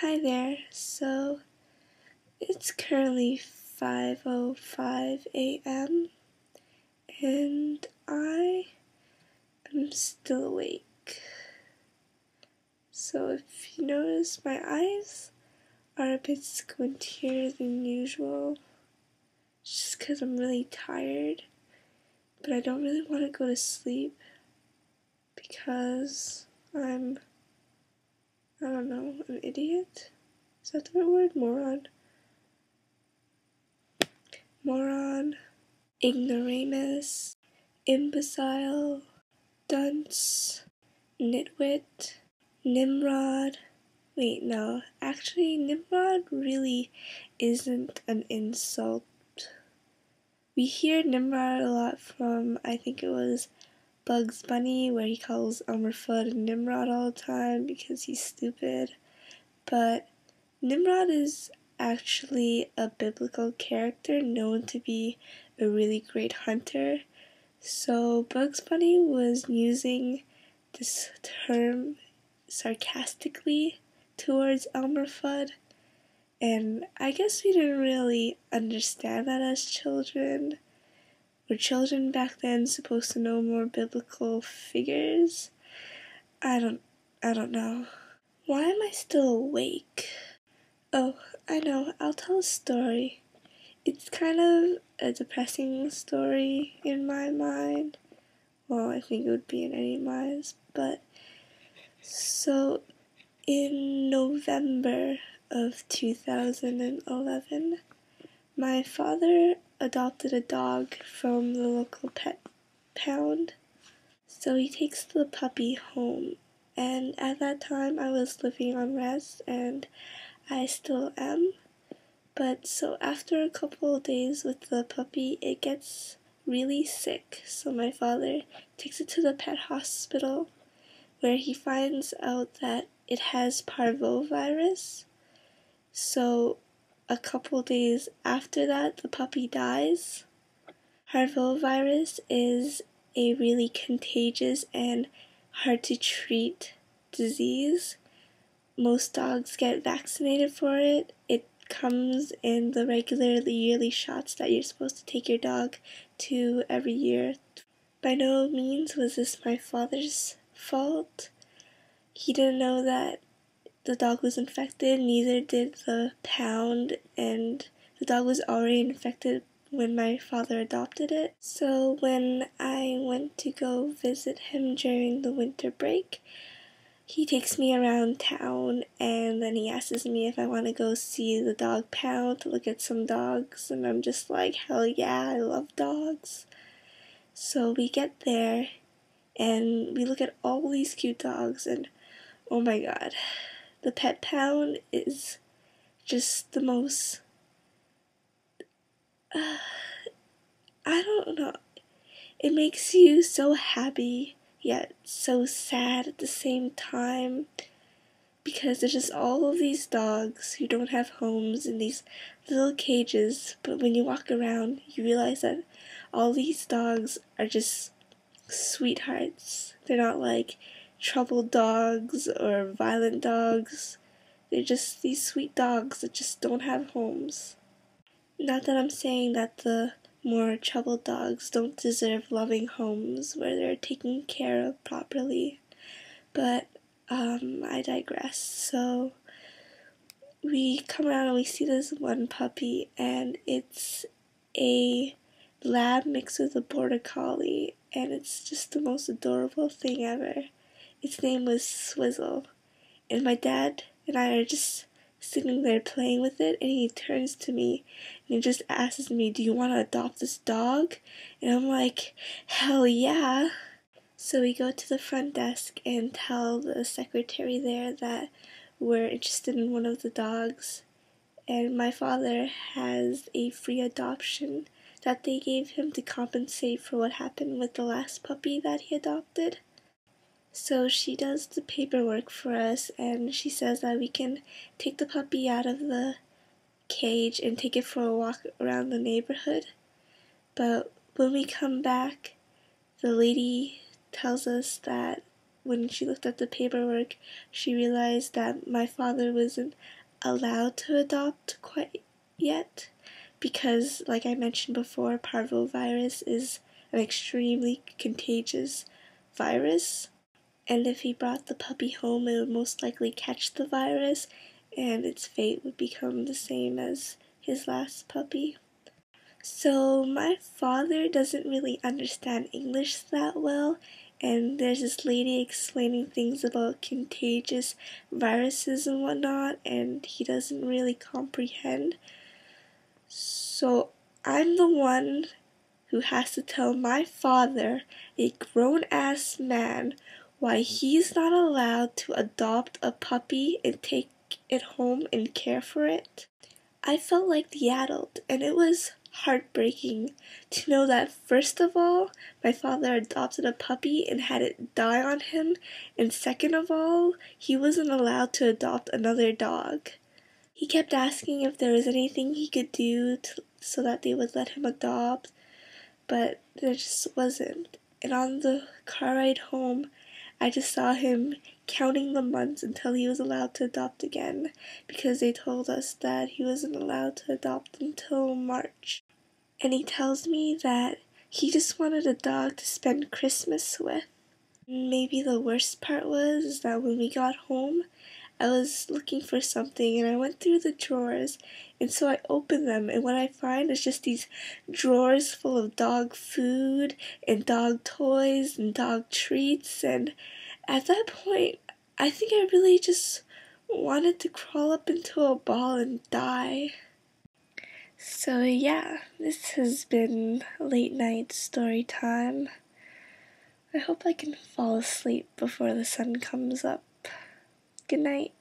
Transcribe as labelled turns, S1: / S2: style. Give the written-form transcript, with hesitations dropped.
S1: Hi there. So it's currently 5:05 a.m. and I am still awake. So if you notice, my eyes are a bit squintier than usual just because I'm really tired, but I don't really want to go to sleep because I don't know, an idiot? Is that the right word? Moron, ignoramus, imbecile, dunce, nitwit, Nimrod. Wait, no. Actually, Nimrod really isn't an insult. We hear Nimrod a lot from, I think it was Bugs Bunny, where he calls Elmer Fudd Nimrod all the time because he's stupid. But Nimrod is actually a biblical character known to be a really great hunter. So Bugs Bunny was using this term sarcastically towards Elmer Fudd, and I guess we didn't really understand that as children. Were children back then supposed to know more biblical figures? I don't know. Why am I still awake? Oh, I know, I'll tell a story. It's kind of a depressing story in my mind. Well, I think it would be in any minds, but so in November of 2011, my father adopted a dog from the local pet pound. So he takes the puppy home, and at that time I was living on res, and I still am. But so after a couple of days with the puppy, it gets really sick. So my father takes it to the pet hospital, where he finds out that it has parvovirus. So a couple days after that, the puppy dies. Parvovirus is a really contagious and hard to treat disease. Most dogs get vaccinated for it. It comes in the regular yearly shots that you're supposed to take your dog to every year. By no means was this my father's fault. He didn't know that the dog was infected, neither did the pound, and the dog was already infected when my father adopted it. So when I went to go visit him during the winter break, he takes me around town and then he asks me if I want to go see the dog pound to look at some dogs, and I'm just like, hell yeah, I love dogs. So we get there and we look at all these cute dogs, and oh my god, the pet pound is just the most, I don't know, it makes you so happy yet so sad at the same time, because there's just all of these dogs who don't have homes in these little cages, but when you walk around you realize that all these dogs are just sweethearts. They're not like troubled dogs or violent dogs. They're just these sweet dogs that just don't have homes. Not that I'm saying that the more troubled dogs don't deserve loving homes where they're taken care of properly, but I digress. So we come around and we see this one puppy, and it's a lab mixed with a border collie, and it's just the most adorable thing ever. Its name was Swizzle, and my dad and I are just sitting there playing with it, and he turns to me and he just asks me, do you want to adopt this dog? And I'm like, hell yeah. So we go to the front desk and tell the secretary there that we're interested in one of the dogs, and my father has a free adoption that they gave him to compensate for what happened with the last puppy that he adopted. So she does the paperwork for us, and she says that we can take the puppy out of the cage and take it for a walk around the neighborhood. But when we come back, the lady tells us that when she looked at the paperwork, she realized that my father wasn't allowed to adopt quite yet because, like I mentioned before, parvovirus is an extremely contagious virus, and if he brought the puppy home, it would most likely catch the virus, and its fate would become the same as his last puppy. So my father doesn't really understand English that well, and there's this lady explaining things about contagious viruses and whatnot, and he doesn't really comprehend. So I'm the one who has to tell my father, a grown-ass man, why he's not allowed to adopt a puppy and take it home and care for it. I felt like the adult, and it was heartbreaking to know that first of all, my father adopted a puppy and had it die on him, and second of all, he wasn't allowed to adopt another dog. He kept asking if there was anything he could do so that they would let him adopt, but there just wasn't. And on the car ride home, I just saw him counting the months until he was allowed to adopt again, because they told us that he wasn't allowed to adopt until March. And he tells me that he just wanted a dog to spend Christmas with. Maybe the worst part was is that when we got home, I was looking for something and I went through the drawers, and so I opened them, and what I find is just these drawers full of dog food and dog toys and dog treats, and at that point I think I really just wanted to crawl up into a ball and die. So yeah, this has been late night story time. I hope I can fall asleep before the sun comes up. Good night.